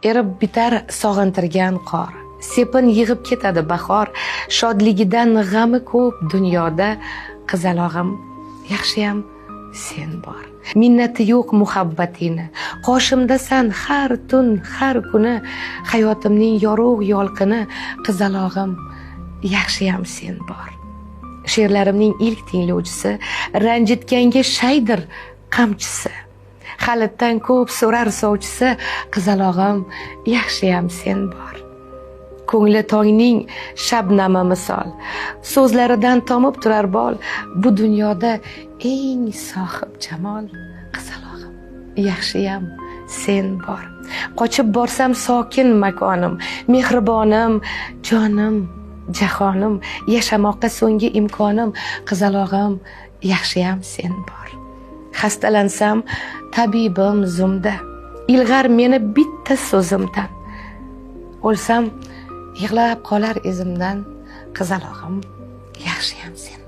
erib bitar sog'intirgan qor, sepin yig'ib ketadi bahor, shodligidan g'ami ko'p dunyoda, qizalog'im yaxshiyam sen bor. Minnati yo'q muhabbatingni, qoshimdasan har tun har kuni, hayotimning yorug' yolqini, qizalog'im yaxshiyam sen bor. She'rlarimning ilk tinglovchisi, ranjitganga shaydir qamchisi, halitdan ko'p so'rar sovchisi, qizalog'im yaxshiyam sen bor. Ko'ngli tongning shabnami misol, so'zlaridan tomib turar bol, bu dunyoda eng sohib jamol, qizalog'im yaxshiyam sen bor. Qochib borsam sokin makonim, mehribonim, jonim, jahonim, yashamoqqa so'nggi imkonim, qizalog'im yaxshiyam sen bor. Xastalansam tabibim zumda, ilg'ar meni bitta so'zimdan, o'lsam yig'lab qolar izimdan, qizalog'im yaxshiyam sen